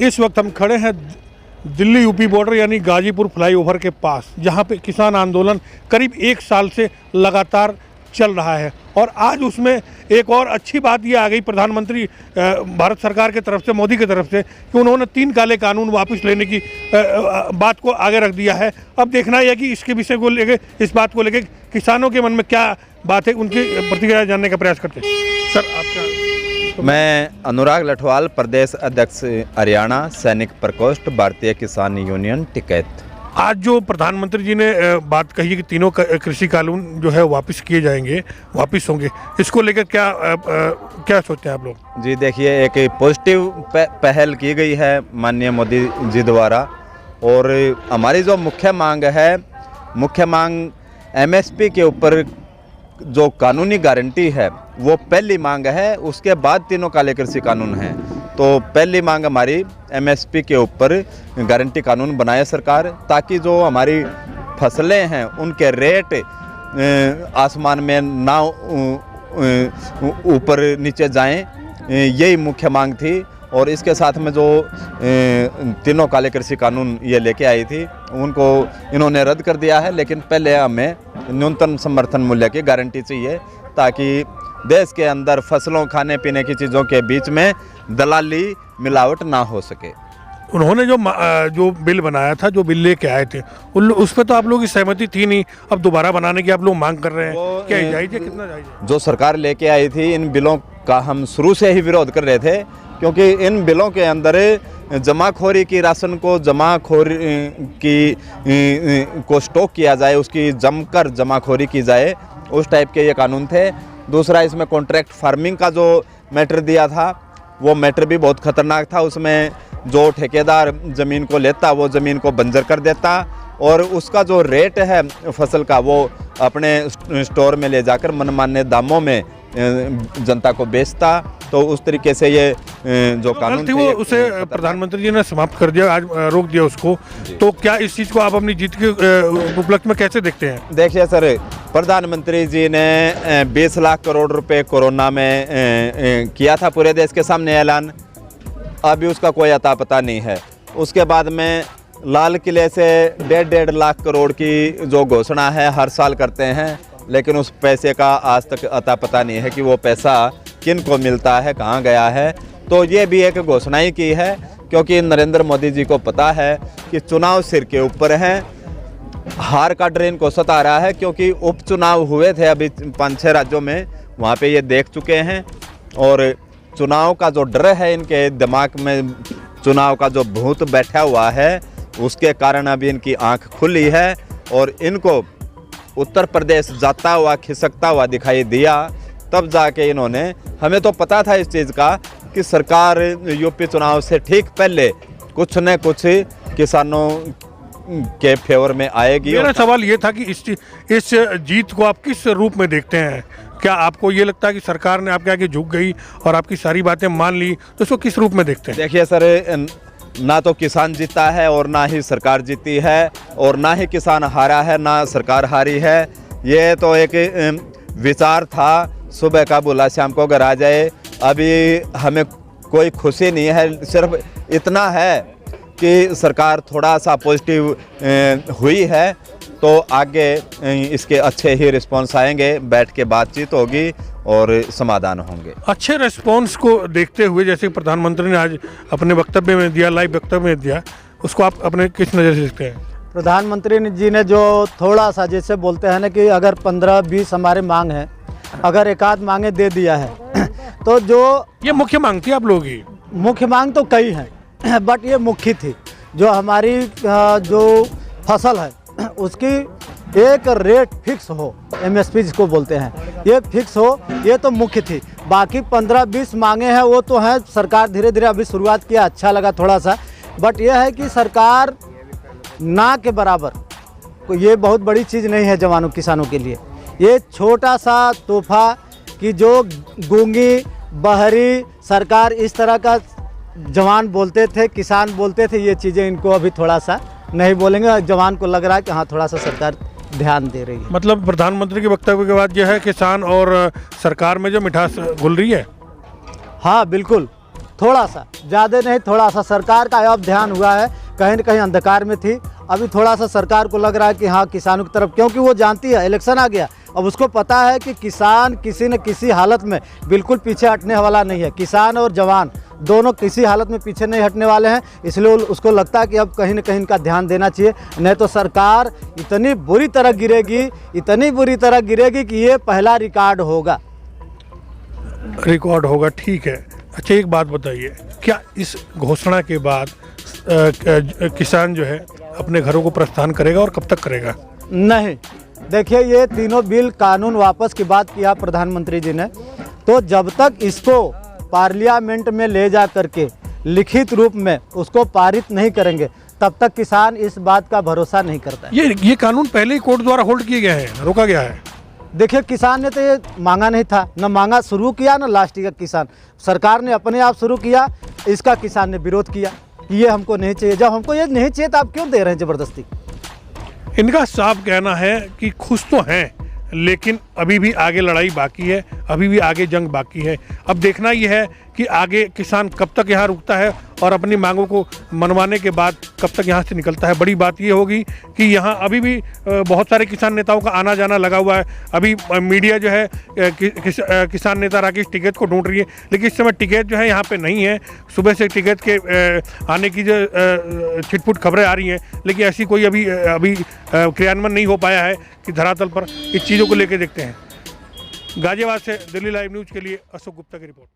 इस वक्त हम खड़े हैं दिल्ली यूपी बॉर्डर यानी गाजीपुर फ्लाईओवर के पास, जहां पे किसान आंदोलन करीब 1 साल से लगातार चल रहा है। और आज उसमें एक और अच्छी बात ये आ गई प्रधानमंत्री भारत सरकार के तरफ से, मोदी की तरफ से, कि उन्होंने 3 काले कानून वापस लेने की बात को आगे रख दिया है। अब देखना यह कि इसके विषय को लेकर, इस बात को लेकर किसानों के मन में क्या बात है, उनकी प्रतिक्रिया जानने का प्रयास करते हैं। सर आपका? मैं अनुराग लठवाल, प्रदेश अध्यक्ष हरियाणा, सैनिक प्रकोष्ठ, भारतीय किसान यूनियन टिकैत। आज जो प्रधानमंत्री जी ने बात कही है कि तीनों कृषि कानून जो है वापस किए जाएंगे, वापस होंगे, इसको लेकर क्या सोचते हैं आप लोग? जी देखिए, एक पॉजिटिव पहल की गई है माननीय मोदी जी द्वारा। और हमारी जो मुख्य मांग एमएसपी के ऊपर जो कानूनी गारंटी है वो पहली मांग है। उसके बाद तीनों काले कृषि कानून हैं। तो पहली मांग हमारी एमएसपी के ऊपर गारंटी कानून बनाए सरकार, ताकि जो हमारी फसलें हैं उनके रेट आसमान में ना ऊपर नीचे जाएं, यही मुख्य मांग थी। और इसके साथ में जो तीनों काले कृषि कानून ये लेके आई थी उनको इन्होंने रद्द कर दिया है। लेकिन पहले हमें न्यूनतम समर्थन मूल्य की गारंटी चाहिए, ताकि देश के अंदर फसलों, खाने पीने की चीज़ों के बीच में दलाली मिलावट ना हो सके। उन्होंने जो बिल बनाया था, जो बिल लेके आए थे, उस पर तो आप लोगों की सहमति थी नहीं। अब दोबारा बनाने की आप लोग मांग कर रहे हैं, क्या जायज़ है, कितना जायज़ है? जो सरकार लेके आई थी, इन बिलों का हम शुरू से ही विरोध कर रहे थे, क्योंकि इन बिलों के अंदर जमाखोरी की, राशन को जमाखोरी को स्टॉक किया जाए, उसकी जमकर जमाखोरी की जाए, उस टाइप के ये कानून थे। दूसरा, इसमें कॉन्ट्रैक्ट फार्मिंग का जो मैटर दिया था वो मैटर भी बहुत ख़तरनाक था। उसमें जो ठेकेदार ज़मीन को लेता वो ज़मीन को बंजर कर देता, और उसका जो रेट है फसल का वो अपने स्टोर में ले जाकर मनमाने दामों में जनता को बेचता। तो उस तरीके से ये जो कानून थी वो उसे प्रधानमंत्री जी ने समाप्त कर दिया, आज रोक दिया उसको। तो क्या इस चीज़ को आप अपनी जीत के उपलक्ष्य में कैसे देखते हैं? देखिए सर, प्रधानमंत्री जी ने 20 लाख करोड़ रुपए कोरोना में किया था, पूरे देश के सामने ऐलान। अभी उसका कोई अता पता नहीं है। उसके बाद में लाल किले से 1.5 लाख करोड़ की जो घोषणा है हर साल करते हैं, लेकिन उस पैसे का आज तक अता पता नहीं है कि वो पैसा किन को मिलता है, कहाँ गया है। तो ये भी एक घोषणा ही की है, क्योंकि नरेंद्र मोदी जी को पता है कि चुनाव सिर के ऊपर हैं। हार का डर इनको सता रहा है, क्योंकि उपचुनाव हुए थे अभी 5-6 राज्यों में, वहाँ पे ये देख चुके हैं। और चुनाव का जो डर है इनके दिमाग में, चुनाव का जो भूत बैठा हुआ है, उसके कारण अभी इनकी आंख खुली है। और इनको उत्तर प्रदेश जाता हुआ, खिसकता हुआ दिखाई दिया, तब जाके इन्होंने, हमें तो पता था इस चीज़ का कि सरकार यूपी चुनाव से ठीक पहले कुछ न कुछ किसानों के फेवर में आएगी। मेरा सवाल ये था कि इस जीत को आप किस रूप में देखते हैं? क्या आपको ये लगता है कि सरकार ने आपके आगे झुक गई और आपकी सारी बातें मान ली, तो इसको किस रूप में देखते हैं? देखिए सर, ना तो किसान जीता है और ना ही सरकार जीती है, और ना ही किसान हारा है, ना सरकार हारी है। ये तो एक विचार था, सुबह का बोला शाम को घर आ जाए। अभी हमें कोई खुशी नहीं है, सिर्फ इतना है कि सरकार थोड़ा सा पॉजिटिव हुई है, तो आगे इसके अच्छे ही रिस्पॉन्स आएंगे, बैठ के बातचीत होगी और समाधान होंगे। अच्छे रिस्पॉन्स को देखते हुए, जैसे प्रधानमंत्री ने आज अपने वक्तव्य में दिया, लाइव वक्तव्य में दिया, उसको आप अपने किस नज़र से देखते हैं? प्रधानमंत्री जी ने जो थोड़ा सा, जैसे बोलते हैं ना कि अगर 15-20 हमारे मांग है, अगर एक आध मांगे दे दिया है तो जो ये मुख्य मांग थी आप लोगों की? मुख्य मांग तो कई हैं, बट ये मुख्य थी। जो हमारी जो फसल है उसकी एक रेट फिक्स हो, एमएसपी जिसको बोलते हैं, ये फिक्स हो, ये तो मुख्य थी। बाकी 15-20 मांगे हैं, वो तो हैं, सरकार धीरे धीरे अभी शुरुआत किया, अच्छा लगा थोड़ा सा। बट ये है कि सरकार ना के बराबर, ये बहुत बड़ी चीज़ नहीं है जवानों किसानों के लिए। ये छोटा सा तोहफा कि जो गूंगी बहरी सरकार इस तरह का जवान बोलते थे, किसान बोलते थे, ये चीज़ें इनको अभी थोड़ा सा नहीं बोलेंगे। जवान को लग रहा है कि हाँ थोड़ा सा सरकार ध्यान दे रही है। मतलब प्रधानमंत्री के वक्तव्य के बाद यह है किसान और सरकार में जो मिठास घुल रही है? हाँ बिल्कुल, थोड़ा सा, ज़्यादा नहीं, थोड़ा सा सरकार का अब ध्यान हुआ है, कहीं न कहीं अंधकार में थी, अभी थोड़ा सा सरकार को लग रहा है कि हाँ किसानों की तरफ, क्योंकि वो जानती है इलेक्शन आ गया, अब उसको पता है कि किसान किसी न किसी हालत में बिल्कुल पीछे हटने वाला नहीं है। किसान और जवान दोनों किसी हालत में पीछे नहीं हटने वाले हैं, इसलिए उसको लगता है कि अब कहीं न कहीं इनका ध्यान देना चाहिए, नहीं तो सरकार इतनी बुरी तरह गिरेगी, इतनी बुरी तरह गिरेगी कि ये पहला रिकॉर्ड होगा। रिकॉर्ड होगा, ठीक है। अच्छा एक बात बताइए, क्या इस घोषणा के बाद किसान जो है अपने घरों को प्रस्थान करेगा और कब तक करेगा? नहीं, देखिए ये तीनों बिल कानून वापस की बात किया प्रधानमंत्री जी ने, तो जब तक इसको पार्लियामेंट में ले जा करके लिखित रूप में उसको पारित नहीं करेंगे तब तक किसान इस बात का भरोसा नहीं करता है। ये कानून पहले ही कोर्ट द्वारा होल्ड किए गए हैं, रोका गया है। देखिए किसान ने तो ये मांगा नहीं था, न मांगा शुरू किया न लास्ट किया किसान, सरकार ने अपने आप शुरू किया, इसका किसान ने विरोध किया कि ये हमको नहीं चाहिए। जब हमको ये नहीं चाहिए तो आप क्यों दे रहे हैं ज़बरदस्ती? इनका साफ कहना है कि खुश तो हैं लेकिन अभी भी आगे लड़ाई बाकी है, अभी भी आगे जंग बाकी है। अब देखना ये है कि आगे किसान कब तक यहाँ रुकता है और अपनी मांगों को मनवाने के बाद कब तक यहाँ से निकलता है। बड़ी बात ये होगी कि यहाँ अभी भी बहुत सारे किसान नेताओं का आना जाना लगा हुआ है। अभी मीडिया जो है किसान नेता राकेश टिकैत को ढूंढ रही है, लेकिन इस समय टिकैत जो है यहाँ पे नहीं है। सुबह से टिकैत के आने की जो छिटपुट खबरें आ रही हैं, लेकिन ऐसी कोई अभी क्रियान्वयन नहीं हो पाया है कि धरातल पर इस चीज़ों को लेकर देखते हैं। गाजियाबाद से दिल्ली लाइव न्यूज़ के लिए अशोक गुप्ता की रिपोर्ट।